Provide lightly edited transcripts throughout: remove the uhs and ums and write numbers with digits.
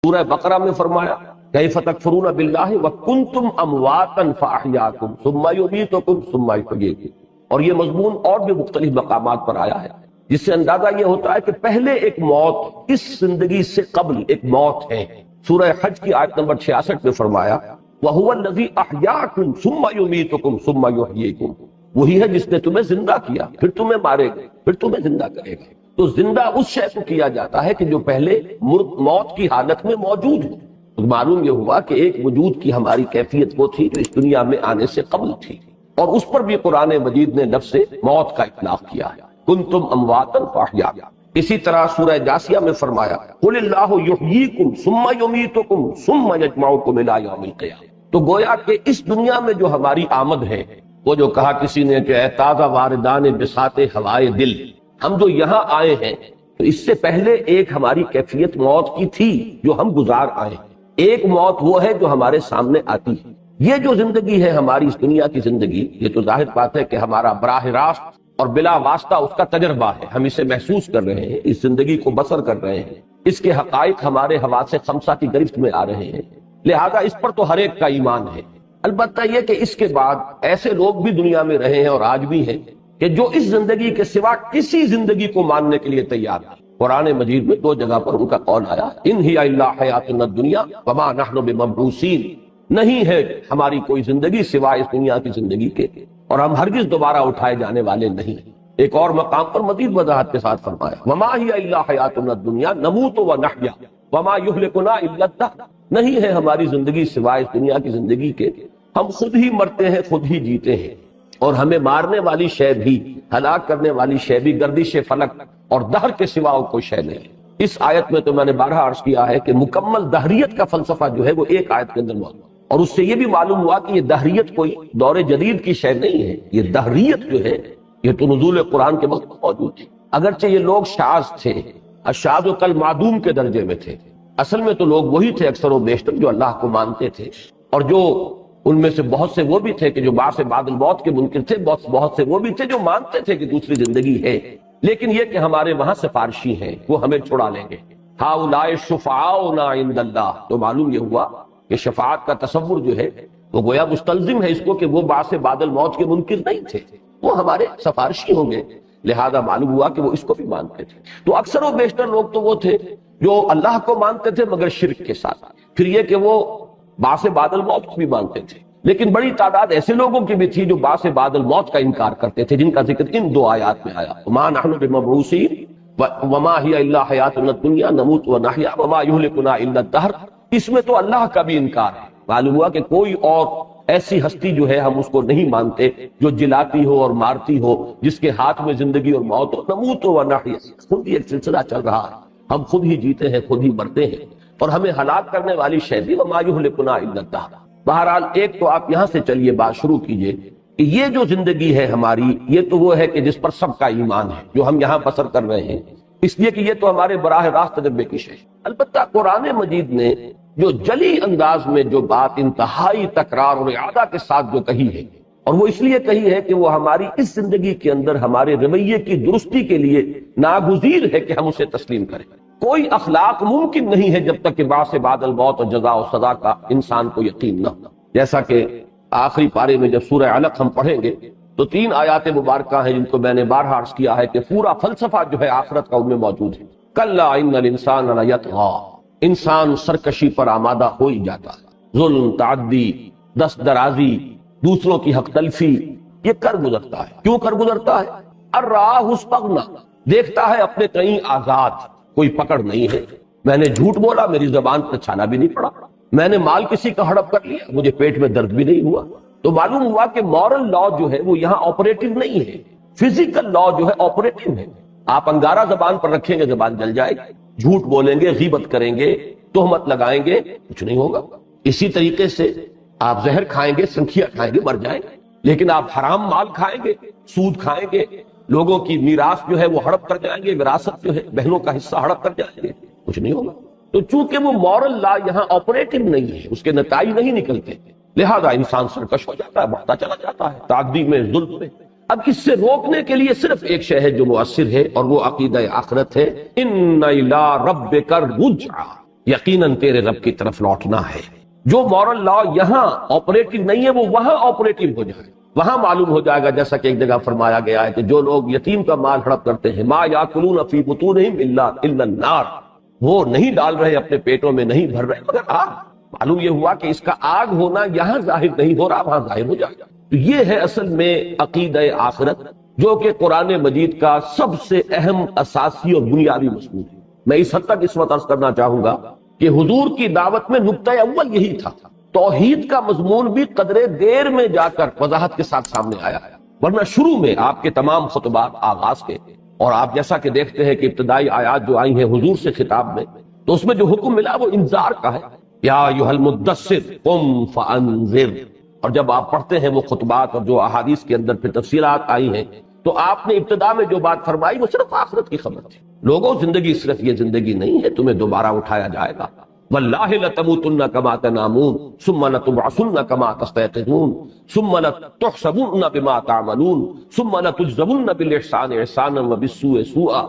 سورہ بقرہ میں فرمایا کیف تکفرون باللہ وکنتم امواتا فاحیاکم ثم یمیتکم ثم یحییکم، اور یہ مضمون اور بھی مختلف مقامات پر آیا ہے، جس سے اندازہ یہ ہوتا ہے کہ پہلے ایک موت اس زندگی سے قبل ایک موت ہے۔ سورہ حج کی آیت نمبر 66 میں فرمایا وَهُوَ الَّذِي أَحْيَاكُمْ ثُمَّ يُمِيتُكُمْ ثُمَّ يُحْيِيكُمْ، وہی ہے جس نے تمہیں زندہ کیا پھر تمہیں مارے گا پھر تمہیں زندہ کرے گا۔ تو زندہ اس شے کو کیا جاتا ہے کہ جو پہلے موت کی حالت میں موجود ہو۔ تو معلوم یہ ہوا کہ ایک وجود کی ہماری کیفیت وہ تھی جو اس دنیا میں آنے سے قبل تھی، اور اس پر بھی قرآن مجید نے لفظ موت کا اطلاق کیا ہے، کنتم امواتا فاحیاکم۔ اسی طرح سورہ جاسیہ میں فرمایا قل اللہ یحییکم ثم یمیتکم ثم یجمعکم الی یوم القیامہ۔ تو گویا کہ اس دنیا میں جو ہماری آمد ہے، وہ جو کہا کسی نے کہ اے تازہ واردان بساط ہوائے دل، ہم جو یہاں آئے ہیں تو اس سے پہلے ایک ہماری کیفیت موت کی تھی جو ہم گزار آئے ہیں۔ ایک موت وہ ہے جو ہمارے سامنے آتی ہے۔ یہ جو زندگی ہے ہماری اس دنیا کی زندگی، یہ تو ظاہر بات ہے کہ ہمارا براہ راست اور بلا واسطہ اس کا تجربہ ہے، ہم اسے محسوس کر رہے ہیں، اس زندگی کو بسر کر رہے ہیں، اس کے حقائق ہمارے حواس خمسہ کی گرفت میں آ رہے ہیں، لہذا اس پر تو ہر ایک کا ایمان ہے۔ البتہ یہ کہ اس کے بعد ایسے لوگ بھی دنیا میں رہے ہیں اور آج بھی ہیں کہ جو اس زندگی کے سوا کسی زندگی کو ماننے کے لیے تیار ہیں۔ قرآن مجید میں دو جگہ پر ان کا قول آیا ان ہی الا حیاتنا الدنیا وما نحن بمبعوثین، نہیں ہے ہماری کوئی زندگی سوائے اس دنیا کی زندگی کے، اور ہم ہرگز دوبارہ اٹھائے جانے والے نہیں۔ ایک اور مقام پر مزید وضاحت کے ساتھ فرمایا وما ہی الا حیاتنا الدنیا نموت ونحیا وما یہلکنا الا الدہر، نہیں ہے ہماری زندگی سوائے اس دنیا کی زندگی کے، ہم خود ہی مرتے ہیں خود ہی جیتے ہیں، اور ہمیں مارنے والی شے بھی، ہلاک کرنے والی شے بھی گردش فلک اور دہر کے سوا کوئی شے نہیں۔ اس آیت میں تو میں نے بارہا عرض کیا ہے کہ مکمل دہریت کا فلسفہ جو ہے وہ ایک آیت کے اندر موجود، اور اس سے یہ بھی معلوم ہوا کہ یہ دہریت کوئی دور جدید کی شے نہیں ہے، یہ دہریت جو ہے یہ تو نزول قرآن کے وقت موجود تھی۔ اگرچہ یہ لوگ شاذ تھے، الشاذ کل معدوم کے درجے میں تھے، اصل میں تو لوگ وہی تھے اکثر و بیشتر جو اللہ کو مانتے تھے، اور جو ان میں سے بہت سے وہ بھی تھے کہ جو بعث بعد الموت کے منکر تھے، بہت سے وہ بھی تھے جو مانتے تھے کہ دوسری زندگی ہے، لیکن یہ کہ ہمارے وہاں سفارشی ہیں، وہ ہمیں چھڑا لیں گے۔ ہؤلاء شفعاؤنا عند اللہ، تو معلوم یہ ہوا کہ شفاعت کا تصور جو ہے وہ گویا مستلزم ہے اس کو کہ وہ بعث بعد الموت کے منکر نہیں تھے، وہ ہمارے سفارشی ہوں گے، لہذا معلوم ہوا کہ وہ اس کو بھی مانتے تھے۔ تو اکثر و بیشتر لوگ تو وہ تھے جو اللہ کو مانتے تھے مگر شرک کے ساتھ، پھر یہ کہ وہ بعث بعد الموت کو بھی مانتے تھے، لیکن بڑی تعداد ایسے لوگوں کی بھی تھی جو بعث بعد الموت کا انکار کرتے تھے، جن کا ذکر ان دو آیات میں آیا وما نحن بمبعوثین وما ہی الا حیاتنا الدنیا نموت ونحیا وما یہلکنا الا الدہر۔ اس میں تو اللہ کا بھی انکار ہے، معلوم ہوا کہ کوئی اور ایسی ہستی جو ہے ہم اس کو نہیں مانتے جو جلاتی ہو اور مارتی ہو، جس کے ہاتھ میں زندگی اور موت ہو، نموت ونحیا، خود ہی ایک سلسلہ چل رہا ہے، ہم خود ہی جیتے ہیں خود ہی مرتے ہیں، اور ہمیں ہلاک کرنے والی شے بھی وما یہلکنا الا الدہر۔ بہرحال ایک تو آپ یہاں سے چلیے بات شروع کیجئے کہ یہ جو زندگی ہے ہماری، یہ تو وہ ہے کہ جس پر سب کا ایمان ہے جو ہم یہاں بسر کر رہے ہیں، اس لیے کہ یہ تو ہمارے براہ راست تجربے کی شے ہے۔ البتہ قرآن مجید نے جو جلی انداز میں جو بات انتہائی تکرار اور اعادہ کے ساتھ جو کہی ہے، اور وہ اس لیے کہی ہے کہ وہ ہماری اس زندگی کے اندر ہمارے رویے کی درستی کے لیے ناگزیر ہے کہ ہم اسے تسلیم کریں۔ کوئی اخلاق ممکن نہیں ہے جب تک کہ بعث بعد الموت اور جزا و سزا کا انسان کو یقین نہ ہو۔ جیسا کہ آخری پارے میں جب سورہ علق ہم پڑھیں گے تو 3 آیات مبارکہ ہیں جن کو میں نے بارہا عرض کیا ہے کہ پورا فلسفہ جو ہے آخرت کا ان میں موجود ہے۔ کلا ان الانسان لیطغی، انسان سرکشی پر آمادہ ہو ہی جاتا ہے، ظلم، تعدی، دست درازی، دوسروں کی حق تلفی، یہ کر گزرتا ہے۔ کیوں کر گزرتا ہے؟ الراہ استغنی، دیکھتا ہے اپنے کہیں آزاد، کوئی پکڑ نہیں ہے، میں نے جھوٹ بولا میری زبان پر چھالا بھی نہیں پڑا، میں نے مال کسی کا ہڑپ کر لیا مجھے پیٹ میں درد بھی نہیں ہوا۔ تو معلوم ہوا کہ مورل لا جو ہے وہ یہاں آپریٹو نہیں ہے، فزیکل لا جو ہے آپریٹو ہے۔ آپ انگارہ زبان پر رکھیں گے زبان جل جائے گی، جھوٹ بولیں گے، غیبت کریں گے، تہمت لگائیں گے، کچھ نہیں ہوگا۔ اسی طریقے سے آپ زہر کھائیں گے، سنکھیا کھائیں گے، مر جائیں گے، لیکن آپ حرام مال کھائیں گے، سود کھائیں گے، لوگوں کی میراث جو ہے وہ ہڑپ کر جائیں گے، وراثت جو ہے بہنوں کا حصہ ہڑپ کر جائیں گے، کچھ نہیں ہوگا۔ تو چونکہ وہ مورل لا یہاں آپریٹو نہیں ہے، اس کے نتائج نہیں نکلتے، لہذا انسان سرکش ہو جاتا ہے، بڑھتا چلا جاتا ہے تعدی میں، ظلم میں۔ اب اس سے روکنے کے لیے صرف ایک شے ہے جو مؤثر ہے، اور وہ عقیدہ آخرت ہے، ان الی ربک الرجعی، یقیناً تیرے رب کی طرف لوٹنا ہے۔ جو مورل لا یہاں آپریٹو نہیں ہے وہ وہاں آپریٹو ہو جائے، وہاں معلوم ہو جائے گا، جیسا کہ ایک جگہ فرمایا گیا ہے کہ جو لوگ یتیم کا مال ہڑپ کرتے ہیں ما یاکلون فی بطونہم الا النار، وہ نہیں ڈال رہے اپنے پیٹوں میں، نہیں بھر رہے مگر آگ۔ معلوم یہ ہوا کہ اس کا آگ ہونا یہاں ظاہر نہیں ہو رہا، وہاں ظاہر ہو جائے گا۔ تو یہ ہے اصل میں عقیدہ آخرت، جو کہ قرآن مجید کا سب سے اہم، اساسی اور بنیادی مضمون ہے۔ میں اس حد تک اس وقت عرض کرنا چاہوں گا کہ حضور کی دعوت میں نقطہ اول یہی تھا، توحید کا مضمون بھی قدرے دیر میں جا کر وضاحت کے ساتھ سامنے آیا ہے، ورنہ شروع میں آپ کے تمام خطبات آغاز کے، اور آپ جیسا کہ دیکھتے ہیں کہ ابتدائی آیات جو آئی ہیں حضور سے خطاب میں، تو اس میں جو حکم ملا وہ انذار کا ہے، یا ایھا المدثر قم فانذر۔ اور جب آپ پڑھتے ہیں وہ خطبات اور جو احادیث کے اندر پھر تفصیلات آئی ہیں، تو آپ نے ابتدا میں جو بات فرمائی وہ صرف آخرت کی خبر تھی۔ لوگوں، زندگی صرف یہ زندگی نہیں ہے، تمہیں دوبارہ اٹھایا جائے گا۔ واللہ لتموتن کما تنامون ثم لتبعثن کما تستيقظون ثم لتحسبن بما تعملون ثم لتجزون بالاحسان احسانا وبالسوء سوءا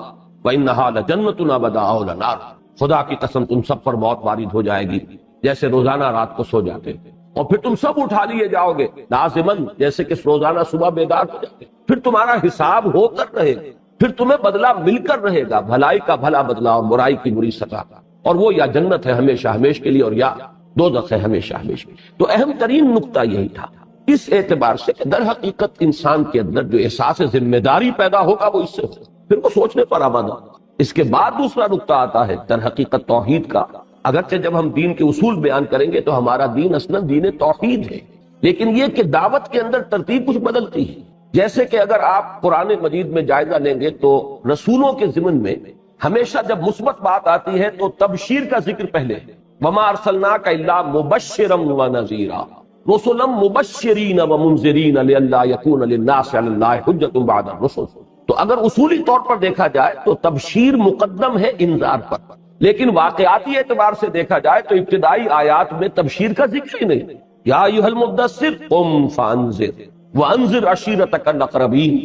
وانها لجنۃ ابدا او لنار۔ خدا کی قسم تم سب پر موت وارد ہو جائے گی جیسے روزانہ رات کو سو جاتے ہیں، اور پھر تم سب اٹھا لیے جاؤ گے لازماً، جیسے کہ روزانہ صبح بیدار ہو جاتے ہیں، پھر تمہارا حساب ہو کر رہے گا، پھر تمہیں بدلہ مل کر رہے گا، بھلائی کا بھلا بدلہ اور برائی کی بری سزا، اور وہ یا جنت ہے ہمیشہ ہمیش کے لیے اور یا دوزخ ہے ہمیشہ ہمیش کے لیے۔ تو اہم ترین نقطہ یہی تھا، اس اعتبار سے کہ در حقیقت انسان کے اندر جو احساس ذمہ داری پیدا ہوگا وہ اس سے ہوگا، پھر وہ سوچنے پر آمادہ ہوگا۔ اس کے بعد دوسرا نقطہ آتا ہے در حقیقت توحید کا۔ اگرچہ جب ہم دین کے اصول بیان کریں گے تو ہمارا دین اصلاً دین توحید ہے، لیکن یہ کہ دعوت کے اندر ترتیب کچھ بدلتی ہے۔ جیسے کہ اگر آپ قرآن مجید میں جائزہ لیں گے تو رسولوں کے ضمن میں ہمیشہ جب مثبت بات آتی ہے تو تبشیر کا ذکر پہلے ہے، وما ارسلناک الا مبشرا ونذیرا رسلا مبشرین ومنذرین لئلا یکون للناس علی اللہ حجۃ بعد الرسل۔ تو اگر اصولی طور پر دیکھا جائے تو تبشیر مقدم ہے انذار پر، لیکن واقعاتی اعتبار سے دیکھا جائے تو ابتدائی آیات میں تبشیر کا ذکر ہی نہیں۔ یا ایھا المدثر قم فانذر وانذر عشیرتک الاقربین،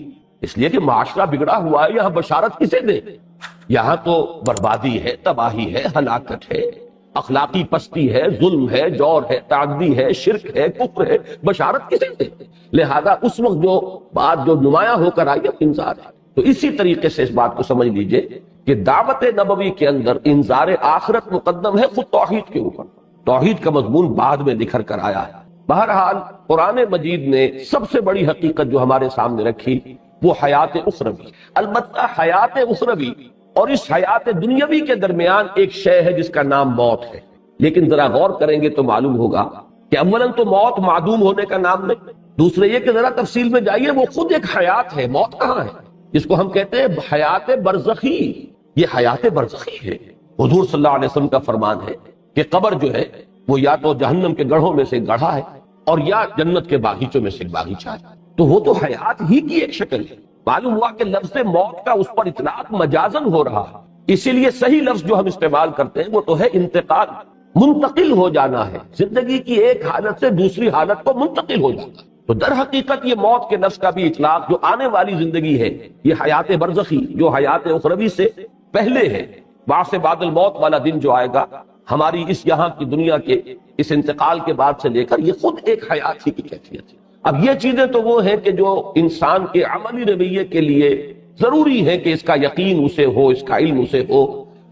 اس لیے کہ معاشرہ بگڑا ہوا ہے، یہاں بشارت کسے دے؟ یہاں تو بربادی ہے، تباہی ہے، ہلاکت ہے، اخلاقی پستی ہے، ظلم ہے، جور ہے، تعدی ہے، شرک ہے، کفر ہے، بشارت کسے دے؟ لہذا اس وقت جو بات جو نمایاں ہو کر آئی ہے انذار ہے۔ تو اسی طریقے سے اس بات کو سمجھ لیجئے کہ دعوت نبوی کے اندر انذار آخرت مقدم ہے خود توحید کے اوپر، توحید کا مضمون بعد میں نکھر کر آیا ہے۔ بہرحال قرآن مجید نے سب سے بڑی حقیقت جو ہمارے سامنے رکھی وہ حیات اخروی۔ البتہ حیات اخروی اور اس حیات دنیاوی کے درمیان ایک شے ہے جس کا نام موت ہے، لیکن ذرا غور کریں گے تو معلوم ہوگا کہ اولاً تو موت معدوم ہونے کا نام نہیں، دوسرے یہ کہ ذرا تفصیل میں جائیے وہ خود ایک حیات ہے۔ موت کہاں ہے؟ جس کو ہم کہتے ہیں حیات برزخی، یہ حیات برزخی ہے۔ حضور صلی اللہ علیہ وسلم کا فرمان ہے کہ قبر جو ہے وہ یا تو جہنم کے گڑھوں میں سے ایک گڑھا ہے اور یا جنت کے باغیچوں میں سے ایک باغیچہ ہے، تو وہ تو حیات ہی کی ایک شکل ہے۔ معلوم ہوا کہ لفظ موت کا اس پر اطلاق مجازن ہو رہا ہے، اسی لیے صحیح لفظ جو ہم استعمال کرتے ہیں وہ تو ہے انتقال، منتقل ہو جانا ہے، زندگی کی ایک حالت سے دوسری حالت کو منتقل ہو جانا ہے۔ تو در حقیقت یہ موت کے لفظ کا بھی اطلاق جو آنے والی زندگی ہے، یہ حیات برزخی جو حیات اخروی سے پہلے ہے، بعث بعد الموت والا دن جو آئے گا ہماری اس یہاں کی دنیا کے اس انتقال کے بعد سے لے کر، یہ خود ایک حیات ہی کی کیفیت ہے۔ اب یہ چیزیں تو وہ ہیں کہ جو انسان کے عملی رویے کے لیے ضروری ہے کہ اس کا یقین اسے ہو، اس کا علم اسے ہو،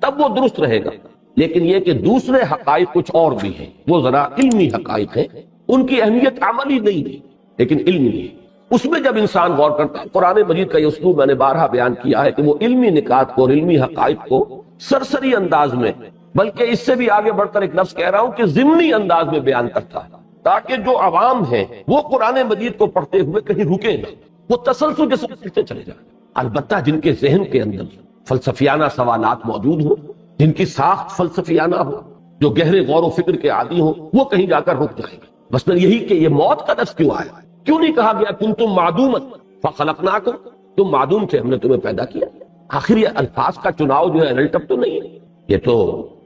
تب وہ درست رہے گا، لیکن یہ کہ دوسرے حقائق کچھ اور بھی ہیں، وہ ذرا علمی حقائق ہیں، ان کی اہمیت عملی نہیں ہے لیکن علمی ہے۔ اس میں جب انسان غور کرتا ہے، قرآن مجید کا یہ اسلوب میں نے بارہا بیان کیا ہے کہ وہ علمی نکات کو اور علمی حقائق کو سرسری انداز میں، بلکہ اس سے بھی آگے بڑھ کر ایک لفظ کہہ رہا ہوں کہ ضمنی انداز میں بیان کرتا ہے، تاکہ جو عوام ہیں وہ قرآن مجید کو پڑھتے ہوئے کہیں رکے نہ، وہ تسلسل کے ساتھ پڑھتے چلے جائیں۔ البتہ جن کے ذہن کے اندر فلسفیانہ سوالات موجود ہوں، جن کی ساخت فلسفیانہ ہو، جو گہرے غور و فکر کے عادی ہوں، وہ کہیں جا کر رک جائیں گے۔ مثلا یہی کہ یہ موت کا لفظ کیوں آیا، کیوں نہیں کہا گیا کنتم معدومن فخلقناکم، تم معدوم تھے ہم نے تمہیں پیدا کیا۔ آخر یہ الفاظ کا چناؤ جو ہے رلٹپ تو نہیں ہے، یہ تو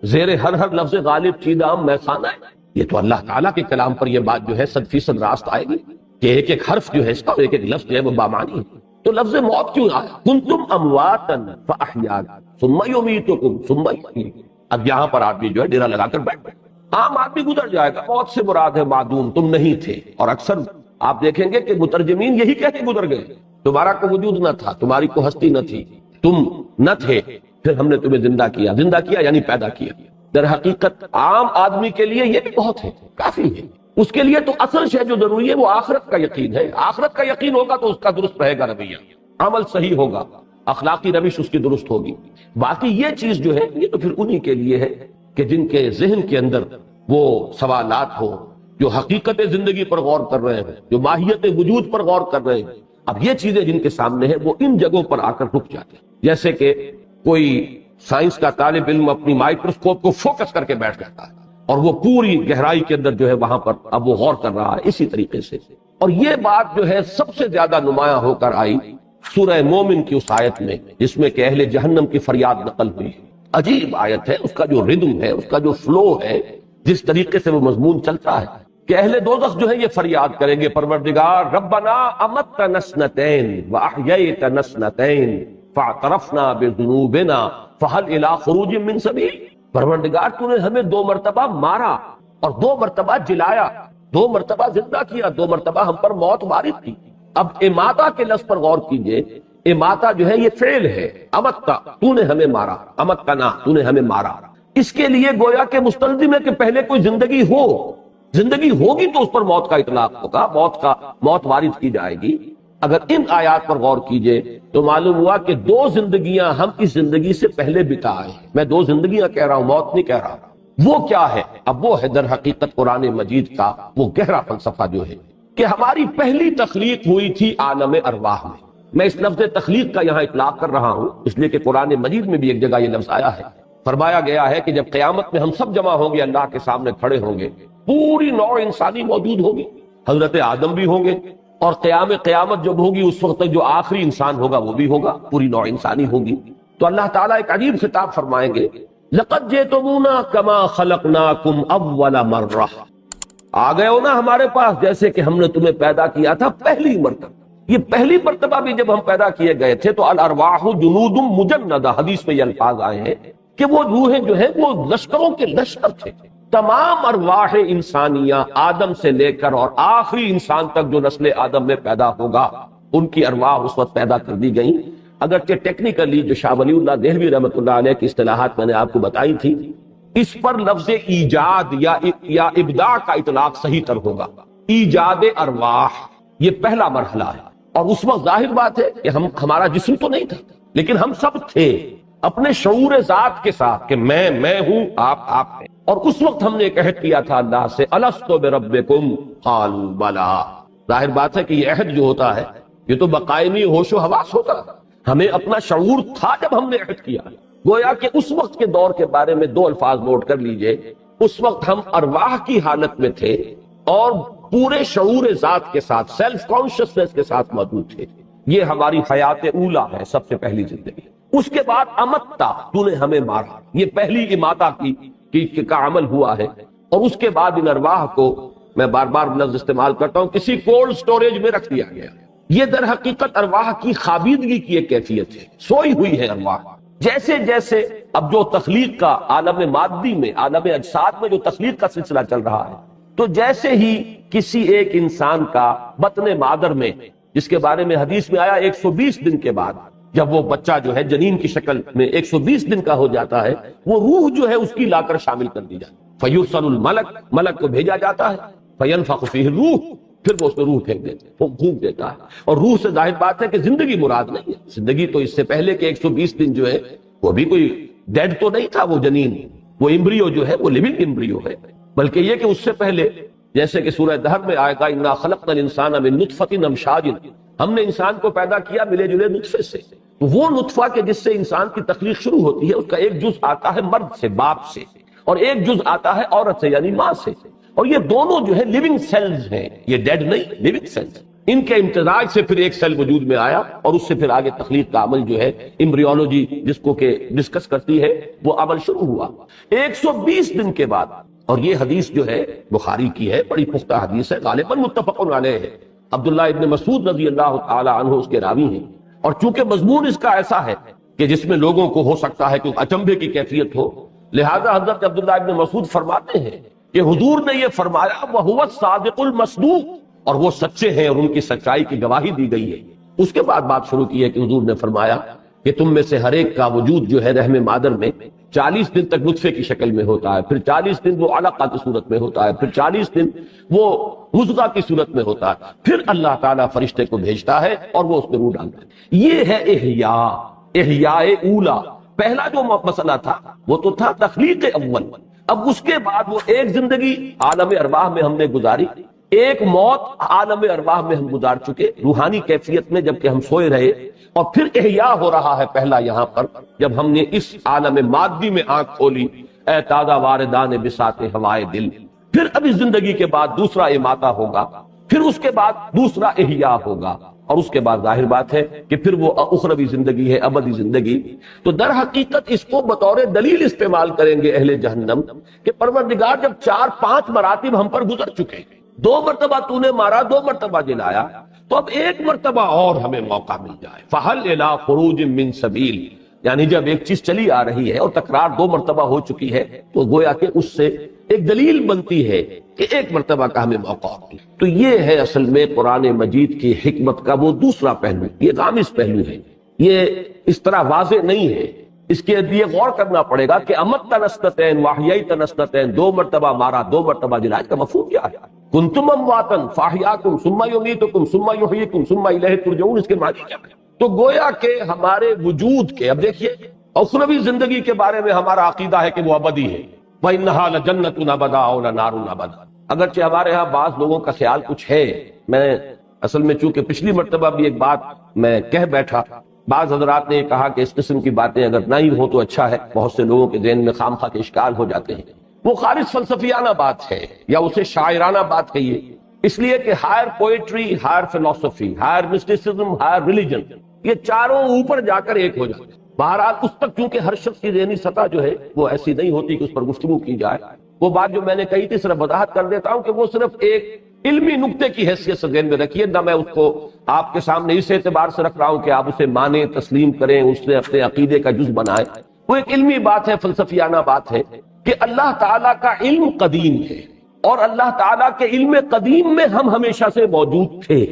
زیر ہر لفظ غالب چیدام میں خانہ ہے، یہ تو اللہ تعالیٰ کے کلام پر یہ بات جو ہے 100% راست آئے گی کہ ایک ایک حرف جو ہے اس کا، ایک ایک لفظ جو ہے وہ بامانی ہے۔ تو لفظ موت کیوں آیا؟ کنتم امواتا فاحیاکم ثم یمیتکم ثم یحییکم، اب یہاں پر آدمی جو ہے ڈیرا لگا کر بیٹھ گئے، عام آدمی گزر جائے گا، موت سے مراد ہے معدوم، تم نہیں تھے۔ اور اکثر آپ دیکھیں گے کہ مترجمین یہی کہہ کے گزر گئے، تمہارا کوئی وجود نہ تھا، تمہاری کوئی ہستی نہ تھی، تم نہ تھے، پھر ہم نے تمہیں زندہ کیا۔ زندہ کیا یعنی پیدا کیا۔ در حقیقت عام آدمی کے لیے یہ بھی بہت ہے، کافی ہے۔ اس کے لیے تو اصل شے جو ضروری ہے وہ آخرت کا یقین ہے۔ آخرت کا یقین ہوگا تو اس کا درست رہے گا رویہ، عمل صحیح ہوگا، اخلاقی روش اس کی درست ہوگی۔ باقی یہ چیز جو ہے یہ تو پھر انہی کے لیے ہے کہ جن کے ذہن کے اندر وہ سوالات ہو، جو حقیقت زندگی پر غور کر رہے ہیں، جو ماہیت وجود پر غور کر رہے ہیں۔ اب یہ چیزیں جن کے سامنے ہیں وہ ان جگہوں پر آ کر رک جاتے ہیں، جیسے کہ کوئی سائنس کا طالب علم اپنی مائکروسکوپ کو فوکس کر کے بیٹھ جاتا ہے اور وہ پوری گہرائی کے اندر جو ہے وہاں پر اب وہ غور کر رہا ہے اسی طریقے سے۔ اور یہ بات جو ہے سب سے زیادہ نمایاں ہو کر آئی سورہ مومن کی اس آیت میں، جس میں کہ اہل جہنم کی فریاد نقل ہوئی ہے۔ عجیب آیت ہے، اس کا جو ردم ہے، اس کا جو فلو ہے، جس طریقے سے وہ مضمون چلتا ہے کہ اہل دوزخ جو ہے یہ فریاد کریں گے، پروردگار ربنا امتنا اثنتین واحییتنا اثنتین فاعترفنا بذنوبنا فہل الی خروج من سبیل۔ پروردگار تو نے ہمیں 2 مرتبہ مارا اور 2 مرتبہ جلایا، 2 مرتبہ زندہ کیا، 2 مرتبہ ہم پر موت وارد کی۔ اب اماتا کے لفظ پر غور کیجئے، اماتا جو ہے یہ فعل ہے، امتا تو نے ہمیں مارا، امتنا تو نے ہمیں مارا۔ اس کے لیے گویا کہ مستلزم ہے کہ پہلے کوئی زندگی ہو، زندگی ہوگی تو اس پر موت کا اطلاق ہوگا، موت وارد کی جائے گی۔ اگر ان آیات پر غور کیجئے تو معلوم ہوا کہ 2 زندگیاں ہم اس زندگی سے پہلے بتا آئے ہیں۔ میں 2 زندگیاں کہہ رہا ہوں، موت نہیں کہہ رہا۔ وہ کیا ہے؟ اب وہ ہے در حقیقت قرآن مجید کا وہ گہرا فلسفہ جو ہے کہ ہماری پہلی تخلیق ہوئی تھی عالم ارواح میں۔ میں اس لفظ تخلیق کا یہاں اطلاق کر رہا ہوں اس لیے کہ قرآن مجید میں بھی ایک جگہ یہ لفظ آیا ہے، فرمایا گیا ہے کہ جب قیامت میں ہم سب جمع ہوں گے، اللہ کے سامنے کھڑے ہوں گے، پوری نوع انسانی موجود ہوگی، حضرت آدم بھی ہوں گے، اور قیامت جب ہوگی اس وقت تک جو آخری انسان ہوگا وہ بھی ہوگا، پوری نوع انسانی ہوگی۔ تو اللہ تعالیٰ ایک عجیب خطاب فرمائیں گے، لَقَدْ جِئْتُمُونَا كَمَا خَلَقْنَاكُمْ أَوَّلَ مَرَّةٍ، آ گئے ہو نا ہمارے پاس جیسے کہ ہم نے تمہیں پیدا کیا تھا پہلی مرتبہ۔ یہ پہلی مرتبہ بھی جب ہم پیدا کیے گئے تھے تو الارواح جنود مجندہ، حدیث میں یہ الفاظ آئے ہیں کہ وہ روحیں جو ہیں وہ لشکروں کے لشکر تھے۔ تمام ارواح انسانیہ آدم سے لے کر اور آخری انسان تک جو نسل آدم میں پیدا ہوگا ان کی ارواح اس وقت پیدا کر دی گئیں۔ اگرچہ ٹیکنیکلی جو شاہ ولی اللہ دہلوی رحمۃ اللہ علیہ کی اصطلاحات میں نے آپ کو بتائی تھی، اس پر لفظ ایجاد یا ابداع کا اطلاق صحیح تر ہوگا۔ ایجاد ارواح یہ پہلا مرحلہ ہے، اور اس وقت ظاہر بات ہے کہ ہمارا جسم تو نہیں تھا لیکن ہم سب تھے اپنے شعور ذات کے ساتھ کہ میں ہوں، آپ ہیں۔ اور اس وقت ہم نے ایک عہد کیا تھا اللہ سے، الست بربکم قالوا بلا۔ ظاہر بات ہے کہ یہ عہد جو ہوتا ہے یہ تو بقائمی ہوش و حواس ہوتا ہے، ہمیں اپنا شعور تھا جب ہم نے عہد کیا۔ گویا کہ اس وقت کے دور کے بارے میں 2 الفاظ نوٹ کر لیجئے، اس وقت ہم ارواح کی حالت میں تھے اور پورے شعور ذات کے ساتھ، سیلف کانشسنس کے ساتھ موجود تھے۔ یہ ہماری حیات اولا ہے، سب سے پہلی زندگی۔ اس کے بعد امتا، تو نے ہمیں مارا، یہ پہلی اماتا کا عمل ہوا ہے۔ اور اس کے بعد ان ارواح کو میں بار بار لفظ استعمال کرتا ہوں، کسی کولڈ سٹوریج میں رکھ دیا گیا۔ یہ در حقیقت ارواح کی خابیدگی کی ایک کیفیت ہے، سوئی ہوئی ہے ارواح۔ جیسے جیسے اب جو تخلیق کا عالم مادی میں، عالم اجساد میں جو تخلیق کا سلسلہ چل رہا ہے، تو جیسے ہی کسی ایک انسان کا بطن مادر میں، جس کے بارے میں حدیث میں آیا 120 دن کے بعد جب وہ بچہ جو ہے جنین کی شکل میں 120 دن کا ہو جاتا ہے، وہ روح جو ہے اس کی لا کر شامل کر دی جاتی ہے۔ فیرسل الملک، ملک کو بھیجا جاتا ہے، فینفخ فیہ الروح، پھر وہ اس میں روح پھینک دیتے ہیں، وہ پھونک دیتا ہے۔ اور روح سے ظاہر بات ہے کہ زندگی مراد نہیں ہے، زندگی تو اس سے پہلے کہ 120 دن جو ہے وہ بھی کوئی ڈیڈ تو نہیں تھا، وہ جنین، وہ امبریو جو ہے وہ لیونگ امبریو ہے، بلکہ یہ کہ اس سے پہلے جیسے کہ سورہ دہر میں آئے گا انا خلقنا الانسان من نطفۃ امشاج، ہم نے انسان کو پیدا کیا ملے جلے نطفے سے۔ تو وہ نطفہ کہ جس سے انسان کی تخلیق شروع ہوتی ہے، اس کا ایک جز آتا ہے مرد سے، باپ سے، اور ایک جز آتا ہے عورت سے یعنی ماں سے۔ اور یہ دونوں جو ہے لیونگ سیلز ہیں، یہ ڈیڈ نہیں، لیونگ سیلز۔ ان کے امتزاج سے پھر ایک سیل وجود میں آیا اور اس سے پھر آگے تخلیق کا عمل جو ہے ایمبریولوجی جس کو کہ ڈسکس کرتی ہے وہ عمل شروع ہوا 120 دن کے بعد۔ اور یہ حدیث جو ہے بخاری کی ہے، بڑی پختہ حدیث ہے، غالباً متفق علیہ ہے۔ عبداللہ ابن مسعود رضی اللہ تعالی عنہ اس کے راوی ہیں، اور چونکہ مضمون اس کا ایسا ہے کہ جس میں لوگوں کو ہو سکتا ہے کہ اچنبھے کی کیفیت ہو، لہذا حضرت عبداللہ ابن مسعود فرماتے ہیں کہ حضور نے یہ فرمایا وَهُوَ الصَّادِقُ الْمَصْدُوقُ، اور وہ سچے ہیں اور ان کی سچائی کی گواہی دی گئی ہے۔ اس کے بعد بات شروع کی ہے کہ حضور نے فرمایا کہ تم میں سے ہر ایک کا وجود جو ہے رحم مادر میں 40 دن تک نطفے کی شکل میں ہوتا ہے، پھر 40 دن وہ علقہ کی صورت میں ہوتا ہے، پھر 40 دن وہ مضغہ کی صورت میں ہوتا ہے، پھر اللہ تعالیٰ فرشتے کو بھیجتا ہے اور وہ اس میں روح ڈالتا ہے۔ یہ ہے احیاء اولا۔ پہلا جو مسئلہ تھا وہ تو تھا تخلیق اول، اب اس کے بعد وہ ایک زندگی عالم ارواح میں ہم نے گزاری، ایک موت عالم ارواح میں ہم گزار چکے روحانی کیفیت میں جبکہ ہم سوئے رہے، اور پھر احیاء ہو رہا ہے پہلا یہاں پر جب ہم نے اس عالم مادی میں آنکھ کھولی، اے تازہ واردان بساط ہوائے دل۔ پھر اب اس زندگی کے بعد دوسرا اماتہ ہوگا، پھر اس کے بعد دوسرا احیاء ہوگا، اور اس کے بعد ظاہر بات ہے کہ پھر وہ اخروی زندگی ہے، ابدی زندگی۔ تو در حقیقت اس کو بطور دلیل استعمال کریں گے اہل جہنم کہ پروردگار جب 4-5 مراتب ہم پر گزر چکے، 2 مرتبہ تو نے مارا، 2 مرتبہ جلایا، تو اب ایک مرتبہ اور ہمیں موقع مل جائے۔ فَهَلْ إِلَىٰ خُرُوجٍ مِّن سَبِيلٍ، یعنی جب ایک چیز چلی آ رہی ہے اور تکرار 2 مرتبہ ہو چکی ہے تو گویا کہ اس سے ایک دلیل بنتی ہے کہ ایک مرتبہ کا ہمیں موقع ہوگا۔ تو یہ ہے اصل میں قرآن مجید کی حکمت کا وہ دوسرا پہلو، یہ غامض پہلو ہے، یہ اس طرح واضح نہیں ہے، اس کے لیے غور کرنا پڑے گا کہ امت تنستتین واحیائی تنستتین، 2 مرتبہ مارا 2 مرتبہ جلایا، کا مفہوم کیا ہے؟ کنتم امواتا فاحیاکم ثم یمیتکم ثم یحییکم ثم الیہ ترجعون، اس کے معنی کیا ہے؟ تو گویا کہ ہمارے وجود کے، اب دیکھیے اخروی زندگی کے بارے میں ہمارا عقیدہ ہے کہ وہ ابدی ہے، وَإِنَّهَا لَجَنَّةٌ أَبَدًا أَوْ لَنَارٌ أَبَدًا۔ اگرچہ ہمارے ہاں بعض لوگوں کا خیال کچھ ہے، میں اصل میں چونکہ پچھلی مرتبہ بھی ایک بات میں کہہ بیٹھا، بعض حضرات نے یہ کہا کہ اس قسم کی باتیں اگر نہ ہی ہو تو اچھا ہے، بہت سے لوگوں کے ذہن میں خامخواہ کے اشکال ہو جاتے ہیں۔ وہ خالص فلسفیانہ بات ہے یا اسے شاعرانہ بات کہیے، اس لیے کہ ہائر پوئٹری، ہائر فلسفی، ہائر مسٹیسزم، ہائر ریلیجن، یہ چاروں اوپر جا کر ایک ہو جاتے ہیں۔ بہرحال اس تک چونکہ ہر شخص کی ذہنی سطح جو ہے وہ ایسی نہیں ہوتی کہ اس پر گفتگو کی جائے، وہ بات جو میں نے کہی تھی صرف وضاحت کر دیتا ہوں کہ وہ صرف ایک علمی نقطے کی حیثیت سے ذہن میں رکھیے، نہ میں اس کو آپ کے سامنے اس اعتبار سے رکھ رہا ہوں کہ آپ اسے مانیں، تسلیم کریں، اس سے اپنے عقیدے کا جز بنائیں۔ وہ ایک علمی بات ہے، فلسفیانہ بات ہے کہ اللہ تعالیٰ کا علم قدیم ہے، اور اللہ تعالیٰ کے علم قدیم میں ہم ہمیشہ سے موجود تھے۔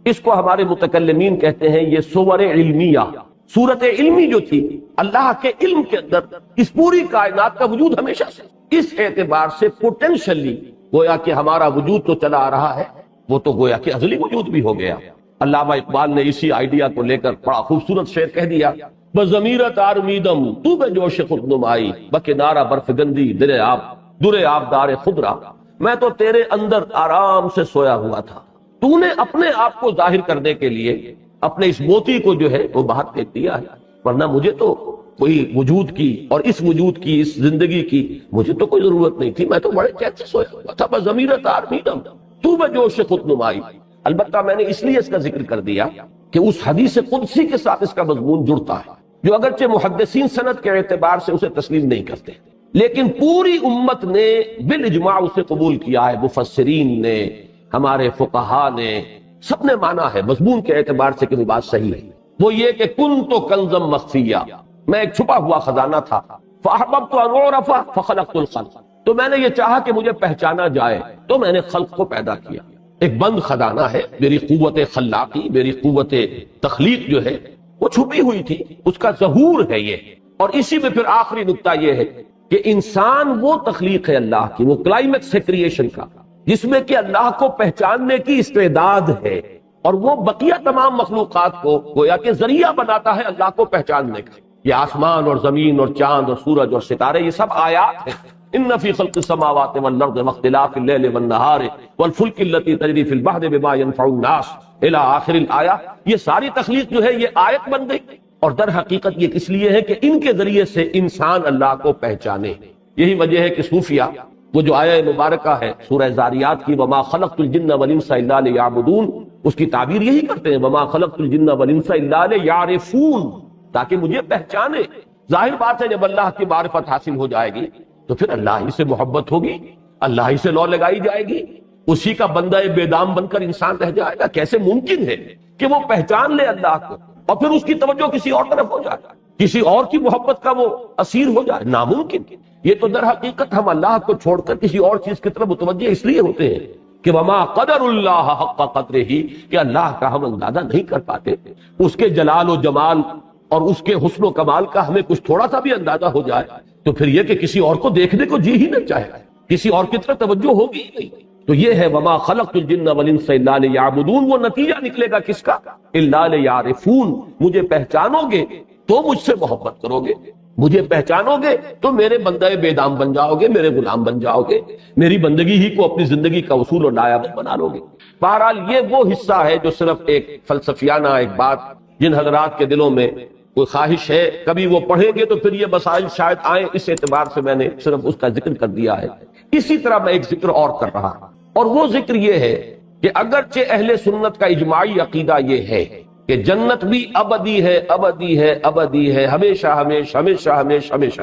اس کو ہمارے متکلمین کہتے ہیں یہ صور علمیہ، صورت علمی جو تھی اللہ کے علم کے اندر اس پوری کائنات کا وجود ہمیشہ سے، اس اعتبار سے پوٹینشلی گویا کہ ہمارا وجود تو چلا آ رہا ہے، وہ تو گویا کہ ازلی وجود بھی ہو گیا۔ علامہ اقبال نے اسی آئیڈیا کو لے کر بڑا خوبصورت شعر کہہ دیا، بضمیرت آرمیدم تو بے جوش خود نمائی، بکنارہ برف گندی در آبدار خضرا، میں تو تیرے اندر آرام سے سویا ہوا تھا، تو نے اپنے آپ کو ظاہر کرنے کے لیے اپنے اس موتی کو جو ہے وہ باہر پھینک دیا ہے، ورنہ مجھے تو کوئی وجود کی اور اس وجود کی، اس زندگی کی مجھے تو کوئی ضرورت نہیں تھی، میں تو بڑے چین سے سویا ہوا تھا۔ بضمیرت آرمیدم تو بے جوش خود نمائی۔ البتہ میں نے اس لیے اس کا ذکر کر دیا کہ اس حدیث قدسی کے ساتھ اس کا مضمون جڑتا ہے، جو اگرچہ محدثین سند کے اعتبار سے اسے تسلیم نہیں کرتے، لیکن پوری امت نے بالاجماع اسے قبول کیا ہے، مفسرین نے، ہمارے فقہا نے، سب نے مانا ہے مضمون کے اعتبار سے کہ وہ بات صحیح ہے۔ وہ یہ کہ کنت کنزا مخفیا، میں ایک چھپا ہوا خزانہ تھا، فاحببت ان اعرف فخلقت الخلق، تو میں نے یہ چاہا کہ مجھے پہچانا جائے تو میں نے خلق کو پیدا کیا۔ ایک بند خزانہ ہے، میری قوت خلاقی، میری قوت تخلیق جو ہے وہ چھپی ہوئی تھی، اس کا ظہور ہے یہ۔ اور اسی میں پھر آخری نقطہ یہ ہے کہ انسان وہ تخلیق ہے اللہ کی، وہ کلائمیکس ہے کریشن کا، جس میں کہ اللہ کو پہچاننے کی استعداد ہے، اور وہ بقیہ تمام مخلوقات کو گویا کہ ذریعہ بناتا ہے اللہ کو پہچاننے کا۔ یہ آسمان اور زمین اور چاند اور سورج اور ستارے، یہ سب آیات ہیں۔ ان فی خلق السماوات والارض واختلاف اللیل والنہار والفلک التی تجری فی البحر بما ينفع الناس الی آخر الآیہ، یہ ساری تخلیق جو ہے یہ آیت بن گئی، اور در حقیقت یہ کس لیے ہے کہ ان کے ذریعے سے انسان اللہ کو پہچانے۔ یہی وجہ ہے کہ صوفیہ وہ جو آیہ مبارکہ ہے سورہ زاریات کی، وما خلقت الجن والانس الا لیعبدون، اس کی تعبیر یہی کرتے ہیں، وما خلقت الجن والانس الا لیعرفون، تاکہ مجھے پہچانے۔ ظاہر بات ہے جب اللہ کی معرفت حاصل ہو جائے گی تو پھر اللہ ہی سے محبت ہوگی، اللہ ہی سے لو لگائی جائے گی، اسی کا بندہ بے دام بن کر انسان رہ جائے گا۔ کیسے ممکن ہے کہ وہ پہچان لے اللہ کو اور پھر اس کی توجہ کسی اور طرف ہو جائے؟ کسی اور کی محبت کا وہ اسیر ہو جائے، ناممکن۔ یہ تو در حقیقت ہم اللہ کو چھوڑ کر کسی اور چیز کی طرف متوجہ اس لیے ہوتے ہیں کہ وما قدر اللہ حق قدرہ، کہ اللہ کا ہم اندازہ نہیں کر پاتے، اس کے جلال و جمال اور اس کے حسن و کمال کا ہمیں کچھ تھوڑا سا بھی اندازہ ہو جائے تو پھر یہ کہ کسی اور کو دیکھنے کو جی ہی نہ چاہے، کسی اور کی طرف توجہ ہوگی ہی نہیں۔ تو یہ ہے وما خلقت الجن والانس الا لیعبدون، وہ نتیجہ نکلے گا کس کا؟ الا لیعرفون، مجھے پہچانو گے تو مجھ سے محبت کرو گے، مجھے پہچانو گے تو میرے بندے بے دام بن جاؤ گے، میرے غلام بن جاؤ گے، میری بندگی ہی کو اپنی زندگی کا اصول اور دائرہ بنا لو گے۔ بہرحال یہ وہ حصہ ہے جو صرف ایک فلسفیانہ ایک بات جن حضرات کے دلوں میں کوئی خواہش ہے کبھی وہ پڑھیں گے تو پھر یہ مسائل شاید آئیں، اس اعتبار سے میں نے صرف اس کا ذکر کر دیا ہے۔ اسی طرح میں ایک ذکر اور کر رہا ہوں، اور وہ ذکر یہ ہے کہ اگرچہ اہل سنت کا اجماعی عقیدہ یہ ہے کہ جنت بھی ابدی ہے، ابدی ہے، ابدی ہے، ہمیشہ ہمیشہ ہمیشہ ہمیشہ ہمیشہ،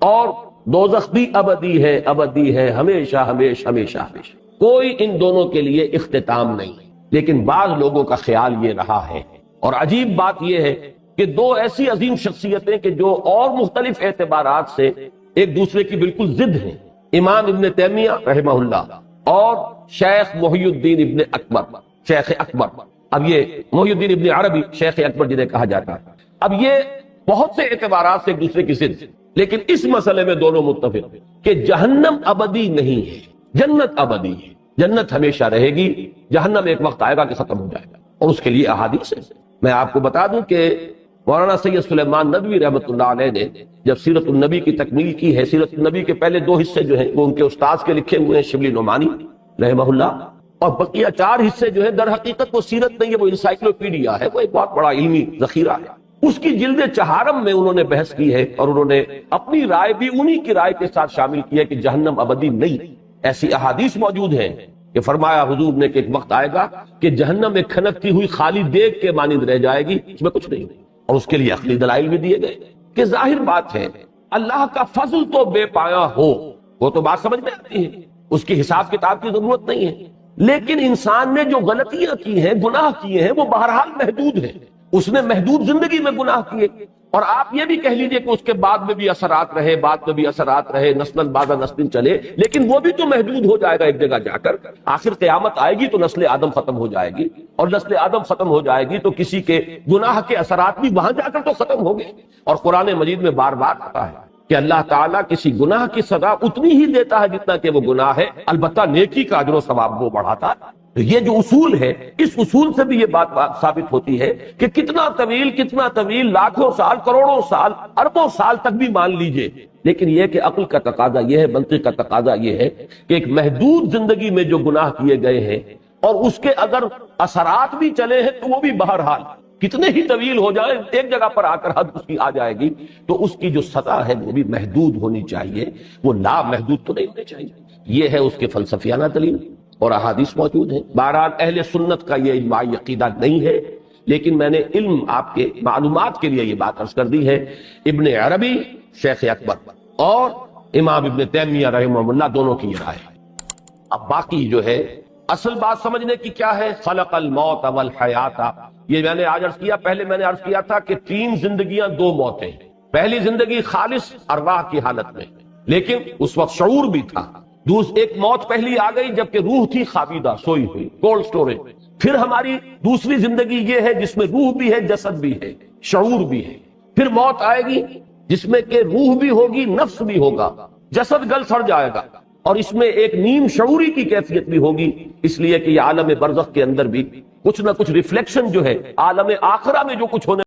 اور دوزخ بھی ابدی ہے، ابدی ہے، ہمیشہ ہمیشہ ہمیشہ ہمیشہ، کوئی ان دونوں کے لیے اختتام نہیں۔ لیکن بعض لوگوں کا خیال یہ رہا ہے، اور عجیب بات یہ ہے کہ دو ایسی عظیم شخصیتیں کہ جو اور مختلف اعتبارات سے ایک دوسرے کی بالکل ضد ہیں، امام ابن تیمیہ رحمہ اللہ اور شیخ محی الدین ابن اکبر، شیخ اکبر، اب یہ محی الدین ابن عربی شیخ اکبر جنہیں کہا جاتا ہے، اب یہ بہت سے اعتبارات سے ایک دوسرے کی ضد، لیکن اس مسئلے میں دونوں متفق کہ جہنم ابدی نہیں ہے، جنت ابدی ہے، جنت ہمیشہ رہے گی، جہنم ایک وقت آئے گا کہ ختم ہو جائے گا، اور اس کے لیے احادیث ہے۔ میں آپ کو بتا دوں کہ مولانا سید سلیمان ندوی رحمۃ اللہ علیہ نے جب سیرت النبی کی تکمیل کی ہے، سیرت النبی کے پہلے دو حصے جو ہیں وہ ان کے استاذ کے لکھے ہوئے ہیں، شبلی نعمانی رحمہ اللہ، اور بقیہ چار حصے جو ہیں در حقیقت وہ سیرت نہیں ہے، وہ انسائکلوپیڈیا ہے، وہ ایک بہت بڑا علمی ذخیرہ ہے۔ اس کی جلد چہارم میں انہوں نے بحث کی ہے اور انہوں نے اپنی رائے بھی انہی کی رائے کے ساتھ شامل کی ہے کہ جہنم ابدی نہیں۔ ایسی احادیث موجود ہیں کہ فرمایا حضور نے کہ ایک وقت آئے گا کہ جہنم ایک کھنکتی ہوئی خالی دیگ کے مانند رہ جائے گی، اس میں کچھ نہیں، اور اس کے لیے عقلی دلائل بھی دیے گئے کہ ظاہر بات ہے اللہ کا فضل تو بے پایا ہو، وہ تو بات سمجھ میں آتی ہے، اس کی حساب کتاب کی ضرورت نہیں ہے، لیکن انسان نے جو غلطیاں کی ہیں، گناہ کیے ہیں، وہ بہرحال محدود ہیں، اس نے محدود زندگی میں گناہ کیے، اور آپ یہ بھی کہہ لیجئے کہ اس کے بعد میں بھی اثرات رہے، بعد میں بھی اثرات رہے، نسل بعد نسل چلے، لیکن وہ بھی تو محدود ہو جائے گا ایک جگہ جا کر، آخر قیامت آئے گی تو نسل آدم ختم ہو جائے گی، اور نسل آدم ختم ہو جائے گی تو کسی کے گناہ کے اثرات بھی وہاں جا کر تو ختم ہو گئے، اور قرآن مجید میں بار بار آتا ہے کہ اللہ تعالیٰ کسی گناہ کی سزا اتنی ہی دیتا ہے جتنا کہ وہ گناہ ہے، البتہ نیکی کا اجر و ثواب وہ بڑھاتا ہے۔ تو یہ جو اصول ہے، اس اصول سے بھی یہ بات ثابت ہوتی ہے کہ کتنا طویل لاکھوں سال، کروڑوں سال، اربوں سال تک بھی مان لیجئے، لیکن یہ کہ عقل کا تقاضا یہ ہے، منطق کا تقاضا یہ ہے کہ ایک محدود زندگی میں جو گناہ کیے گئے ہیں اور اس کے اگر اثرات بھی چلے ہیں تو وہ بھی بہرحال کتنے ہی طویل ہو جائیں، ایک جگہ پر آ کر حد اس کی آ جائے گی، تو اس کی جو سزا ہے وہ بھی محدود ہونی چاہیے، وہ لا محدود تو نہیں ہونی چاہیے۔ یہ ہے اس کے فلسفیانہ دلیل، اور احادیث موجود ہیں۔ بہرحال اہل سنت کا یہ اجماعی عقیدہ نہیں ہے، لیکن میں نے علم آپ کے معلومات کے لیے یہ بات عرض کر دی ہے۔ ابن عربی، شیخ اکبر اور امام ابن تیمیہ رحمہ اللہ دونوں کی یہ رائے ہے۔ اب باقی جو ہے اصل بات سمجھنے کی کیا ہے، خلق الموت والحیات، یہ میں نے آج عرض کیا، پہلے میں نے عرض کیا تھا کہ 3 زندگیاں 2 موتیں ہیں۔ پہلی زندگی خالص ارواح کی حالت میں، لیکن اس وقت شعور بھی تھا، ایک موت پہلی آ گئی جبکہ روح تھی خابیدہ، سوئی ہوئی، کولڈ سٹوریج۔ پھر ہماری دوسری زندگی یہ ہے جس میں روح بھی ہے، جسد بھی ہے، شعور بھی ہے۔ پھر موت آئے گی جس میں کہ روح بھی ہوگی، نفس بھی ہوگا، جسد گل سڑ جائے گا، اور اس میں ایک نیم شعوری کی کیفیت بھی ہوگی، اس لیے کہ یہ عالم برزخ کے اندر بھی کچھ نہ کچھ ریفلیکشن جو ہے عالم آخرہ میں جو کچھ ہونے